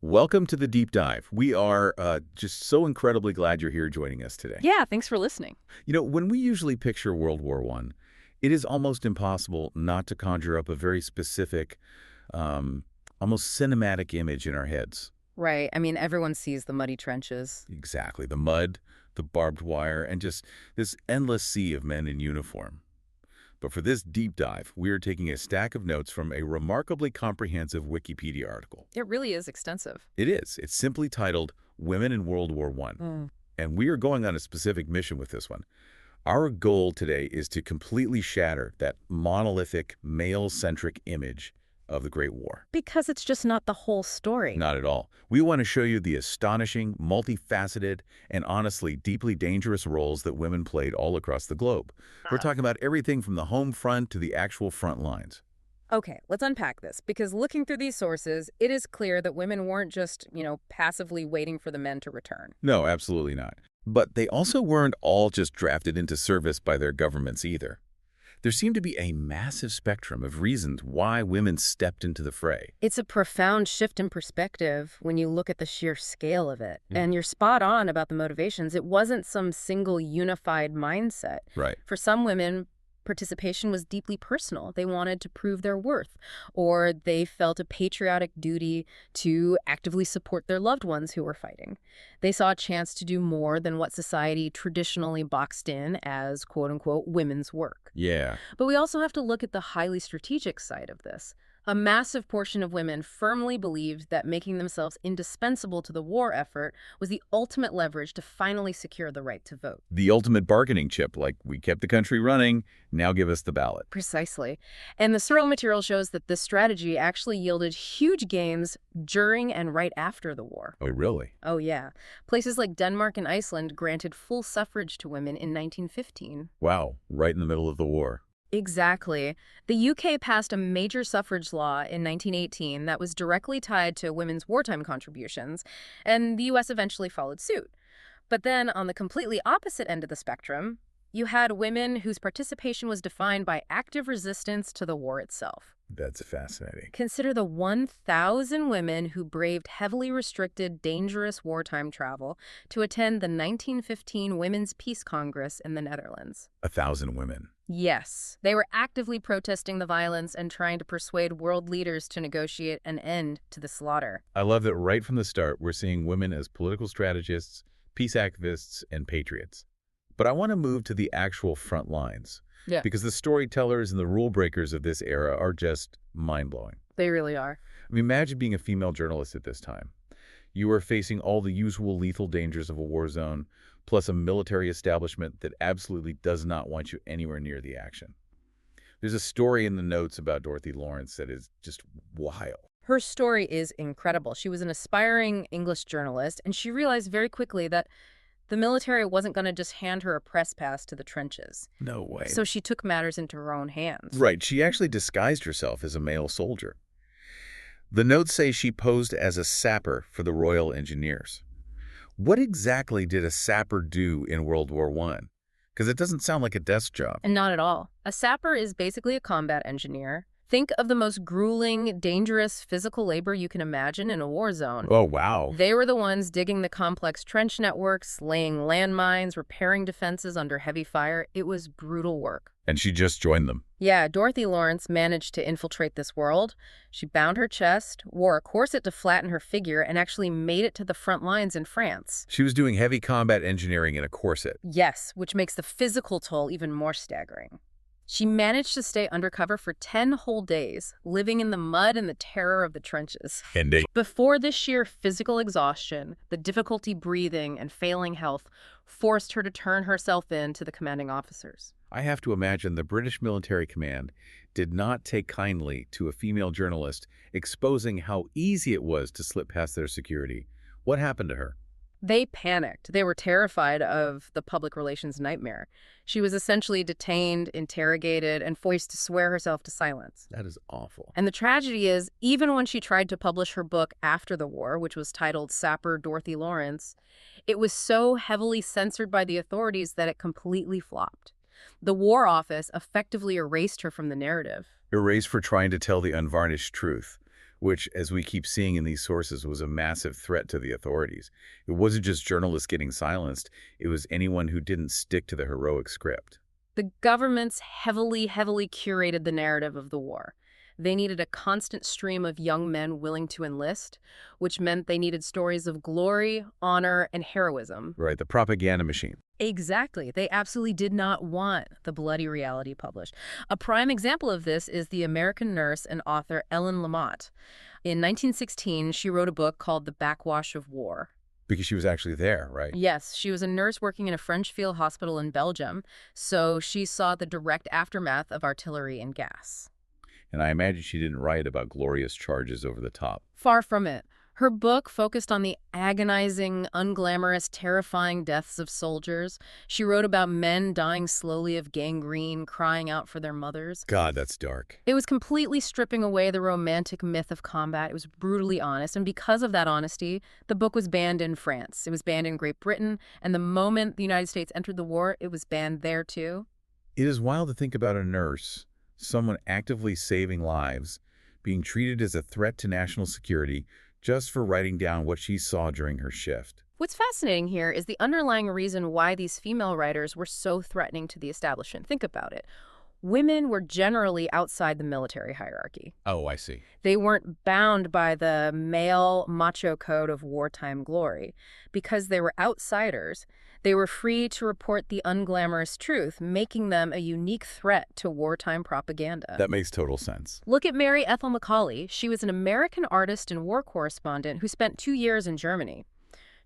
Welcome to the deep dive. We are just so incredibly glad you're here joining us today. Yeah, thanks for listening. You know, when we usually picture World War I, it is almost impossible not to conjure up a very specific, almost cinematic image in our heads. Right. I mean, everyone sees the muddy trenches. Exactly. The mud, the barbed wire, and just this endless sea of men in uniform. But for this deep dive, we are taking a stack of notes from a remarkably comprehensive Wikipedia article. It really is extensive. It is. It's simply titled Women in World War I. And we are going on a specific mission with this one. Our goal today is to completely shatter that monolithic, male-centric image of the Great War. Because it's just not the whole story. Not at all. We want to show you the astonishing, multifaceted, and honestly deeply dangerous roles that women played all across the globe. We're talking about everything from the home front to the actual front lines. Okay, let's unpack this, because looking through these sources, it is clear that women weren't just, passively waiting for the men to return. No, absolutely not. But they also weren't all just drafted into service by their governments either. There seemed to be a massive spectrum of reasons why women stepped into the fray. It's a profound shift in perspective when you look at the sheer scale of it. And you're spot on about the motivations. It wasn't some single unified mindset. Right. For some women, participation was deeply personal. They wanted to prove their worth, or they felt a patriotic duty to actively support their loved ones who were fighting. They saw a chance to do more than what society traditionally boxed in as quote-unquote women's work. Yeah. But we also have to look at the highly strategic side of this. A massive portion of women firmly believed that making themselves indispensable to the war effort was the ultimate leverage to finally secure the right to vote. The ultimate bargaining chip, like we kept the country running, now give us the ballot. Precisely. And the source material shows that this strategy actually yielded huge gains during and right after the war. Oh, really? Oh, yeah. Places like Denmark and Iceland granted full suffrage to women in 1915. Wow, right in the middle of the war. Exactly. The UK passed a major suffrage law in 1918 that was directly tied to women's wartime contributions, and the US eventually followed suit. But then, on the completely opposite end of the spectrum, you had women whose participation was defined by active resistance to the war itself. That's fascinating. Consider the 1,000 women who braved heavily restricted, dangerous wartime travel to attend the 1915 Women's Peace Congress in the Netherlands. 1,000 women. Yes, they were actively protesting the violence and trying to persuade world leaders to negotiate an end to the slaughter. I love that right from the start, we're seeing women as political strategists, peace activists, and patriots. But I want to move to the actual front lines. Yeah. Because the storytellers and the rule breakers of this era are just mind-blowing. They really are. I mean, imagine being a female journalist at this time. You are facing all the usual lethal dangers of a war zone, plus a military establishment that absolutely does not want you anywhere near the action. There's a story in the notes about Dorothy Lawrence that is just wild. Her story is incredible. She was an aspiring English journalist, and she realized very quickly that the military wasn't going to just hand her a press pass to the trenches. No way. So she took matters into her own hands. Right. She actually disguised herself as a male soldier. The notes say she posed as a sapper for the Royal Engineers. What exactly did a sapper do in World War I? Because it doesn't sound like a desk job. And not at all. A sapper is basically a combat engineer. Think of the most grueling, dangerous physical labor you can imagine in a war zone. Oh, wow. They were the ones digging the complex trench networks, laying landmines, repairing defenses under heavy fire. It was brutal work. And she just joined them. Yeah, Dorothy Lawrence managed to infiltrate this world. She bound her chest, wore a corset to flatten her figure, and actually made it to the front lines in France. She was doing heavy combat engineering in a corset. Yes, which makes the physical toll even more staggering. She managed to stay undercover for 10 whole days, living in the mud and the terror of the trenches. Before this sheer physical exhaustion, the difficulty breathing and failing health forced her to turn herself in to the commanding officers. I have to imagine the British military command did not take kindly to a female journalist exposing how easy it was to slip past their security. What happened to her? They panicked. They were terrified of the public relations nightmare. She was essentially detained, interrogated, and forced to swear herself to silence. That is awful. And the tragedy is, even when she tried to publish her book after the war, which was titled Sapper Dorothy Lawrence, it was so heavily censored by the authorities that it completely flopped. The War Office effectively erased her from the narrative. Erased for trying to tell the unvarnished truth, which, as we keep seeing in these sources, was a massive threat to the authorities. It wasn't just journalists getting silenced, it was anyone who didn't stick to the heroic script. The governments heavily curated the narrative of the war. They needed a constant stream of young men willing to enlist, which meant they needed stories of glory, honor, and heroism. Right, the propaganda machine. Exactly. They absolutely did not want the bloody reality published. A prime example of this is the American nurse and author Ellen Lamott. In 1916, she wrote a book called The Backwash of War. Because she was actually there, right? Yes, she was a nurse working in a French field hospital in Belgium, so she saw the direct aftermath of artillery and gas. And I imagine she didn't write about glorious charges over the top. Far from it. Her book focused on the agonizing, unglamorous, terrifying deaths of soldiers. She wrote about men dying slowly of gangrene, crying out for their mothers. God, that's dark. It was completely stripping away the romantic myth of combat. It was brutally honest, and because of that honesty, the book was banned in France. It was banned in Great Britain, and the moment the United States entered the war, it was banned there too. It is wild to think about a nurse, someone actively saving lives, being treated as a threat to national security just for writing down what she saw during her shift. What's fascinating here is the underlying reason why these female writers were so threatening to the establishment. Think about it. Women were generally outside the military hierarchy. Oh, I see. They weren't bound by the male macho code of wartime glory. Because they were outsiders, they were free to report the unglamorous truth, making them a unique threat to wartime propaganda. That makes total sense. Look at Mary Ethel Macaulay. She was an American artist and war correspondent who spent 2 years in Germany.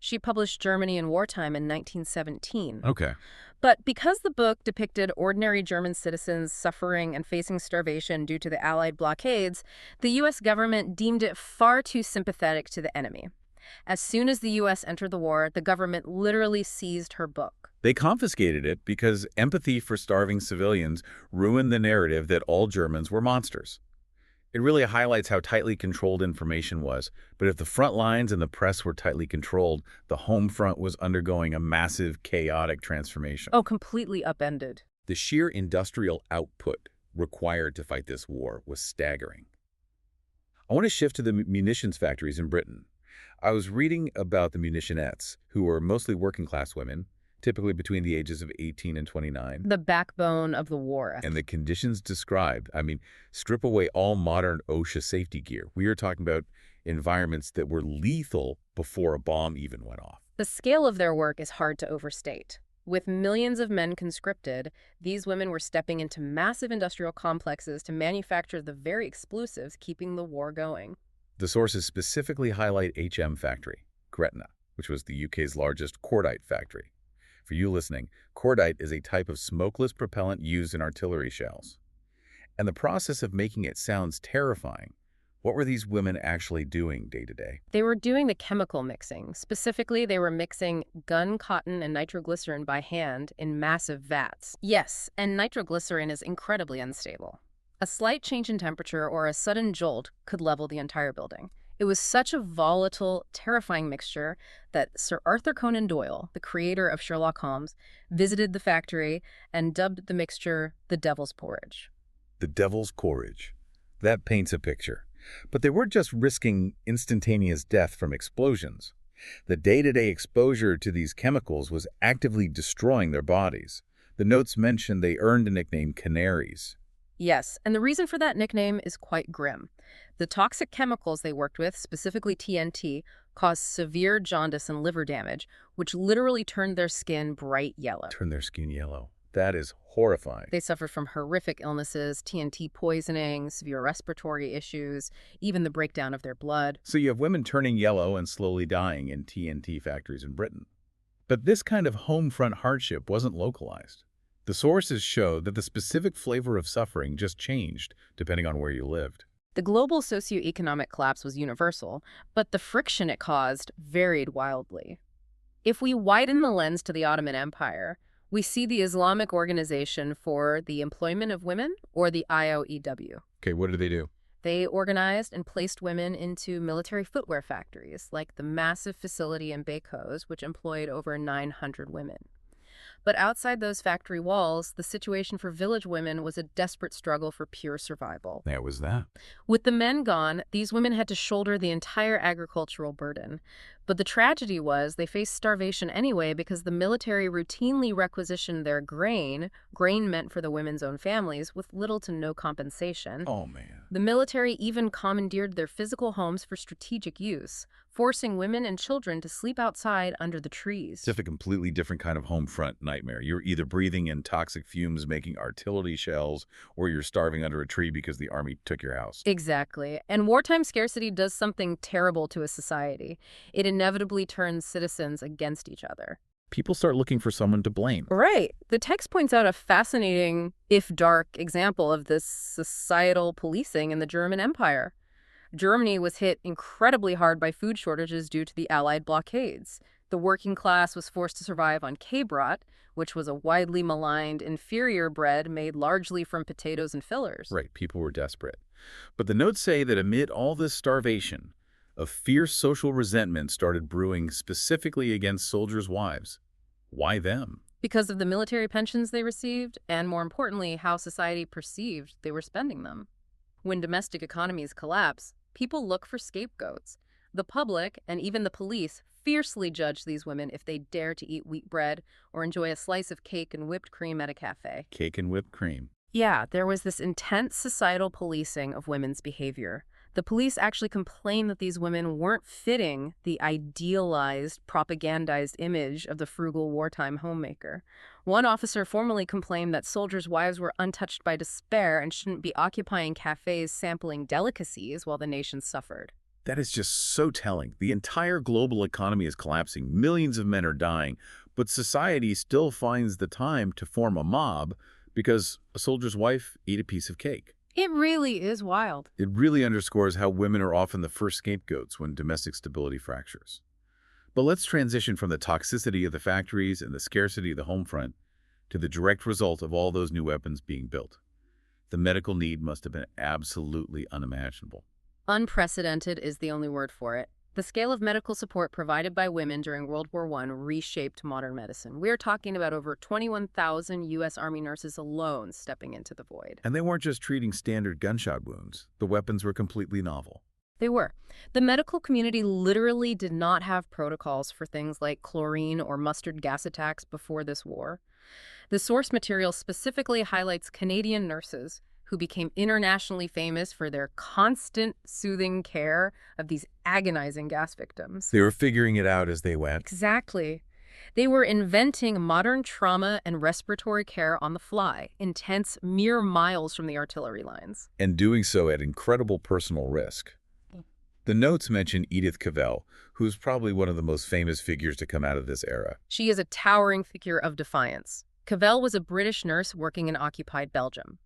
She published Germany in Wartime in 1917. Okay. But because the book depicted ordinary German citizens suffering and facing starvation due to the Allied blockades, the U.S. government deemed it far too sympathetic to the enemy. As soon as the U.S. entered the war, the government literally seized her book. They confiscated it because empathy for starving civilians ruined the narrative that all Germans were monsters. It really highlights how tightly controlled information was, but if the front lines and the press were tightly controlled, the home front was undergoing a massive, chaotic transformation. Oh, completely upended. The sheer industrial output required to fight this war was staggering. I want to shift to the munitions factories in Britain. I was reading about the Munitionettes, who were mostly working-class women, typically between the ages of 18 and 29. The backbone of the war. And the conditions described, strip away all modern OSHA safety gear. We are talking about environments that were lethal before a bomb even went off. The scale of their work is hard to overstate. With millions of men conscripted, these women were stepping into massive industrial complexes to manufacture the very explosives keeping the war going. The sources specifically highlight HM Factory, Gretna, which was the UK's largest cordite factory. For you listening, cordite is a type of smokeless propellant used in artillery shells. And the process of making it sounds terrifying. What were these women actually doing day to day? They were doing the chemical mixing. Specifically, they were mixing gun cotton and nitroglycerin by hand in massive vats. Yes, and nitroglycerin is incredibly unstable. A slight change in temperature or a sudden jolt could level the entire building. It was such a volatile, terrifying mixture that Sir Arthur Conan Doyle, the creator of Sherlock Holmes, visited the factory and dubbed the mixture the Devil's Porridge. The Devil's Porridge. That paints a picture. But they weren't just risking instantaneous death from explosions. The day-to-day exposure to these chemicals was actively destroying their bodies. The notes mention they earned a nickname canaries. Yes, and the reason for that nickname is quite grim. The toxic chemicals they worked with, specifically TNT, caused severe jaundice and liver damage, which literally turned their skin bright yellow. Turn their skin yellow. That is horrifying. They suffered from horrific illnesses, TNT poisoning, severe respiratory issues, even the breakdown of their blood. So you have women turning yellow and slowly dying in TNT factories in Britain. But this kind of home front hardship wasn't localized. The sources show that the specific flavor of suffering just changed depending on where you lived. The global socioeconomic collapse was universal, but the friction it caused varied wildly. If we widen the lens to the Ottoman Empire, we see the Islamic Organization for the Employment of Women, or the IOEW. Okay, what did they do? They organized and placed women into military footwear factories, like the massive facility in Beykoz, which employed over 900 women. But outside those factory walls, the situation for village women was a desperate struggle for pure survival. That was that. With the men gone, these women had to shoulder the entire agricultural burden. But the tragedy was they faced starvation anyway because the military routinely requisitioned their grain meant for the women's own families, with little to no compensation. Oh, man. The military even commandeered their physical homes for strategic use, forcing women and children to sleep outside under the trees. It's just a completely different kind of home front nightmare. You're either breathing in toxic fumes making artillery shells, or you're starving under a tree because the army took your house. Exactly. And wartime scarcity does something terrible to a society. It inevitably turns citizens against each other. People start looking for someone to blame. Right. The text points out a fascinating, if dark, example of this societal policing in the German Empire. Germany was hit incredibly hard by food shortages due to the Allied blockades. The working class was forced to survive on Käsebrot, which was a widely maligned, inferior bread made largely from potatoes and fillers. Right, people were desperate. But the notes say that amid all this starvation, a fierce social resentment started brewing specifically against soldiers' wives. Why them? Because of the military pensions they received, and more importantly, how society perceived they were spending them. When domestic economies collapse, people look for scapegoats. The public, and even the police, fiercely judge these women if they dare to eat wheat bread or enjoy a slice of cake and whipped cream at a cafe. Cake and whipped cream. Yeah, there was this intense societal policing of women's behavior. The police actually complained that these women weren't fitting the idealized, propagandized image of the frugal wartime homemaker. One officer formally complained that soldiers' wives were untouched by despair and shouldn't be occupying cafes sampling delicacies while the nation suffered. That is just so telling. The entire global economy is collapsing. Millions of men are dying, but society still finds the time to form a mob because a soldier's wife ate a piece of cake. It really is wild. It really underscores how women are often the first scapegoats when domestic stability fractures. But let's transition from the toxicity of the factories and the scarcity of the home front to the direct result of all those new weapons being built. The medical need must have been absolutely unimaginable. Unprecedented is the only word for it. The scale of medical support provided by women during World War I reshaped modern medicine. We're talking about over 21,000 U.S. Army nurses alone stepping into the void. And they weren't just treating standard gunshot wounds. The weapons were completely novel. They were. The medical community literally did not have protocols for things like chlorine or mustard gas attacks before this war. The source material specifically highlights Canadian nurses who became internationally famous for their constant soothing care of these agonizing gas victims. They were figuring it out as they went. Exactly. They were inventing modern trauma and respiratory care on the fly, intense mere miles from the artillery lines. And doing so at incredible personal risk. The notes mention Edith Cavell, who's probably one of the most famous figures to come out of this era. She is a towering figure of defiance. Cavell was a British nurse working in occupied Belgium.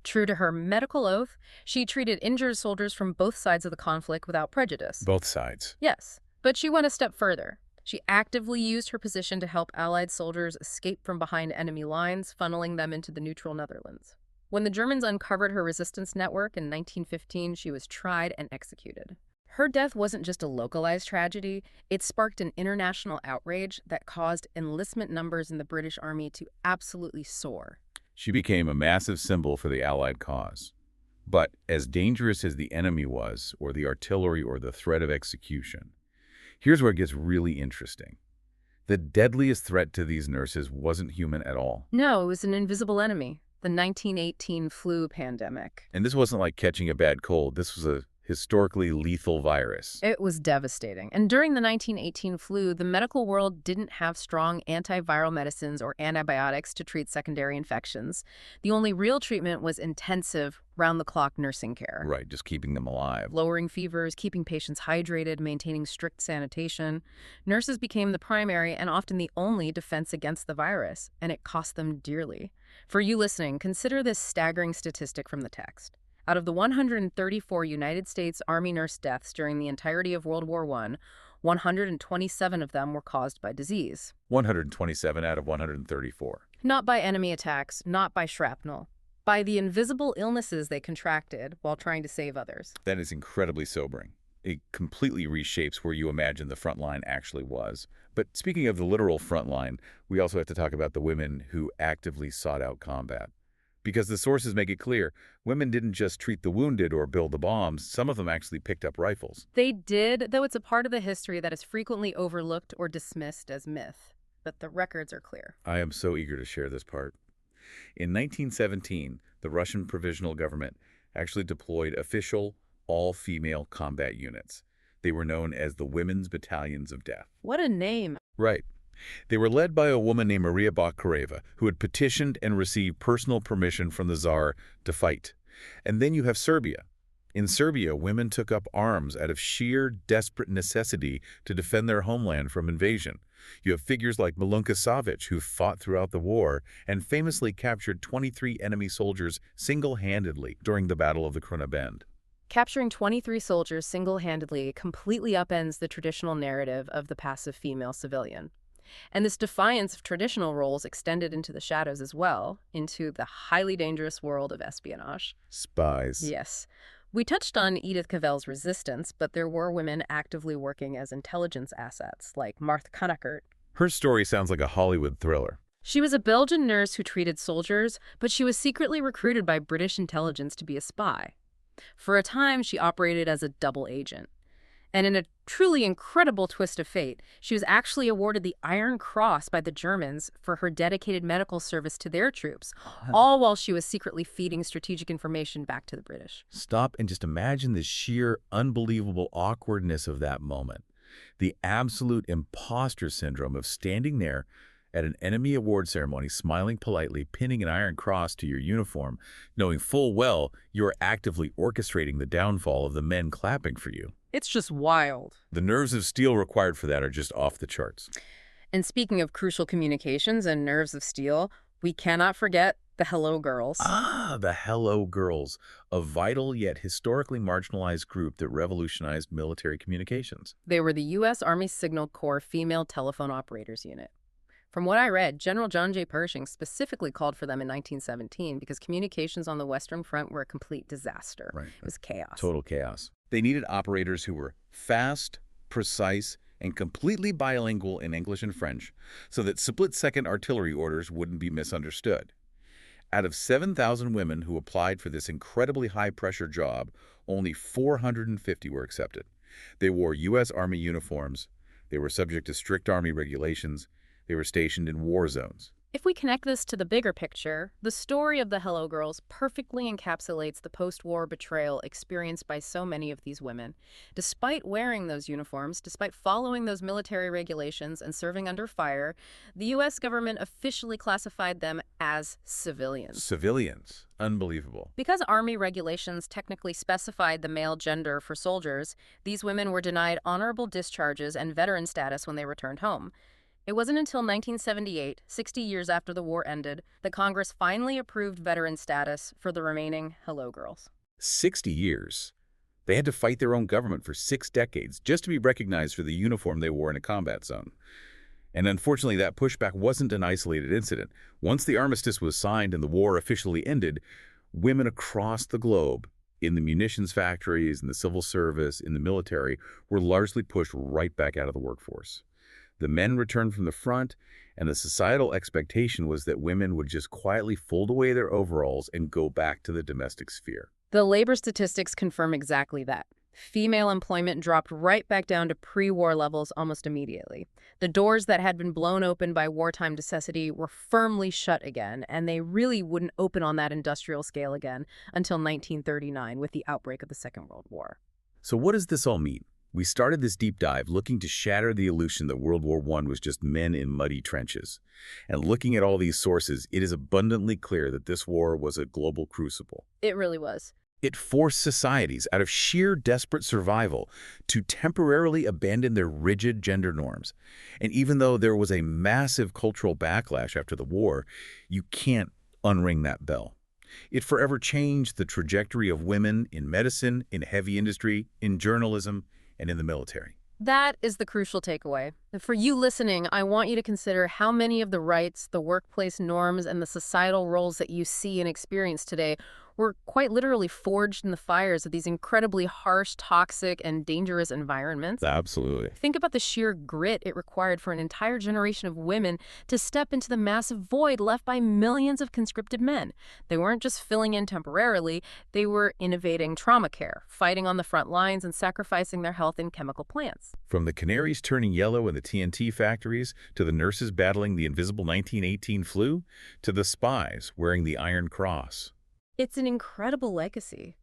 True to her medical oath, she treated injured soldiers from both sides of the conflict without prejudice. Both sides. Yes, but she went a step further. She actively used her position to help Allied soldiers escape from behind enemy lines, funneling them into the neutral Netherlands. When the Germans uncovered her resistance network in 1915, she was tried and executed. Her death wasn't just a localized tragedy, it sparked an international outrage that caused enlistment numbers in the British Army to absolutely soar. She became a massive symbol for the Allied cause. But as dangerous as the enemy was, or the artillery, or the threat of execution, here's where it gets really interesting. The deadliest threat to these nurses wasn't human at all. No, it was an invisible enemy, the 1918 flu pandemic. And this wasn't like catching a bad cold. This was a historically lethal virus. It was devastating. And during the 1918 flu, the medical world didn't have strong antiviral medicines or antibiotics to treat secondary infections. The only real treatment was intensive, round-the-clock nursing care. Right, just keeping them alive. Lowering fevers, keeping patients hydrated, maintaining strict sanitation. Nurses became the primary and often the only defense against the virus, and it cost them dearly. For you listening, consider this staggering statistic from the text. Out of the 134 United States Army nurse deaths during the entirety of World War I, 127 of them were caused by disease. 127 out of 134. Not by enemy attacks, not by shrapnel. By the invisible illnesses they contracted while trying to save others. That is incredibly sobering. It completely reshapes where you imagine the front line actually was. But speaking of the literal front line, we also have to talk about the women who actively sought out combat. Because the sources make it clear, women didn't just treat the wounded or build the bombs, some of them actually picked up rifles. They did, though it's a part of the history that is frequently overlooked or dismissed as myth. But the records are clear. I am so eager to share this part. In 1917, the Russian Provisional Government actually deployed official, all-female combat units. They were known as the Women's Battalions of Death. What a name. Right. They were led by a woman named Maria Bakhareva, who had petitioned and received personal permission from the Tsar to fight. And then you have Serbia. In Serbia, women took up arms out of sheer desperate necessity to defend their homeland from invasion. You have figures like Milunka Savic, who fought throughout the war and famously captured 23 enemy soldiers single-handedly during the Battle of the Kruna Bend. Capturing 23 soldiers single-handedly completely upends the traditional narrative of the passive female civilian. And this defiance of traditional roles extended into the shadows as well, into the highly dangerous world of espionage. Spies. Yes. We touched on Edith Cavell's resistance, but there were women actively working as intelligence assets, like Martha Conackert. Her story sounds like a Hollywood thriller. She was a Belgian nurse who treated soldiers, but she was secretly recruited by British intelligence to be a spy. For a time, she operated as a double agent. And in a truly incredible twist of fate, she was actually awarded the Iron Cross by the Germans for her dedicated medical service to their troops, all while she was secretly feeding strategic information back to the British. Stop and just imagine the sheer, unbelievable awkwardness of that moment. The absolute imposter syndrome of standing there at an enemy award ceremony, smiling politely, pinning an Iron Cross to your uniform, knowing full well you're actively orchestrating the downfall of the men clapping for you. It's just wild. The nerves of steel required for that are just off the charts. And speaking of crucial communications and nerves of steel, we cannot forget the Hello Girls. Ah, the Hello Girls, a vital yet historically marginalized group that revolutionized military communications. They were the U.S. Army Signal Corps Female Telephone Operators Unit. From what I read, General John J. Pershing specifically called for them in 1917 because communications on the Western Front were a complete disaster. Right. It was chaos. Total chaos. They needed operators who were fast, precise, and completely bilingual in English and French so that split-second artillery orders wouldn't be misunderstood. Out of 7,000 women who applied for this incredibly high-pressure job, only 450 were accepted. They wore U.S. Army uniforms. They were subject to strict Army regulations. They were stationed in war zones. If we connect this to the bigger picture, the story of the Hello Girls perfectly encapsulates the post-war betrayal experienced by so many of these women. Despite wearing those uniforms, despite following those military regulations and serving under fire, the U.S. government officially classified them as civilians. Civilians. Unbelievable. Because Army regulations technically specified the male gender for soldiers, these women were denied honorable discharges and veteran status when they returned home. It wasn't until 1978, 60 years after the war ended, that Congress finally approved veteran status for the remaining Hello Girls. 60 years. They had to fight their own government for 6 decades just to be recognized for the uniform they wore in a combat zone. And unfortunately, that pushback wasn't an isolated incident. Once the armistice was signed and the war officially ended, women across the globe, in the munitions factories, in the civil service, in the military, were largely pushed right back out of the workforce. The men returned from the front, and the societal expectation was that women would just quietly fold away their overalls and go back to the domestic sphere. The labor statistics confirm exactly that. Female employment dropped right back down to pre-war levels almost immediately. The doors that had been blown open by wartime necessity were firmly shut again, and they really wouldn't open on that industrial scale again until 1939 with the outbreak of the Second World War. So what does this all mean? We started this deep dive looking to shatter the illusion that World War I was just men in muddy trenches. And looking at all these sources, it is abundantly clear that this war was a global crucible. It really was. It forced societies, out of sheer desperate survival, to temporarily abandon their rigid gender norms. And even though there was a massive cultural backlash after the war, you can't unring that bell. It forever changed the trajectory of women in medicine, in heavy industry, in journalism, and in the military. That is the crucial takeaway. For you listening, I want you to consider how many of the rights, the workplace norms, and the societal roles that you see and experience today were quite literally forged in the fires of these incredibly harsh, toxic, and dangerous environments. Absolutely. Think about the sheer grit it required for an entire generation of women to step into the massive void left by millions of conscripted men. They weren't just filling in temporarily, they were innovating trauma care, fighting on the front lines, and sacrificing their health in chemical plants. From the canaries turning yellow in the TNT factories, to the nurses battling the invisible 1918 flu, to the spies wearing the Iron Cross. It's an incredible legacy.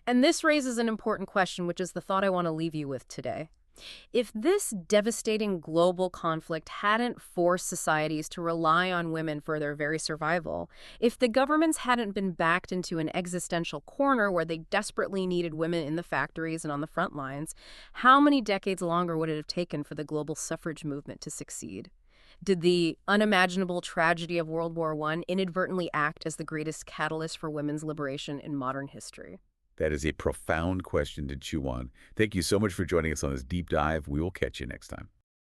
And this raises an important question, which is the thought I want to leave you with today. If this devastating global conflict hadn't forced societies to rely on women for their very survival, if the governments hadn't been backed into an existential corner where they desperately needed women in the factories and on the front lines, how many decades longer would it have taken for the global suffrage movement to succeed? Did the unimaginable tragedy of World War I inadvertently act as the greatest catalyst for women's liberation in modern history? That is a profound question to chew on. Thank you so much for joining us on this deep dive. We will catch you next time.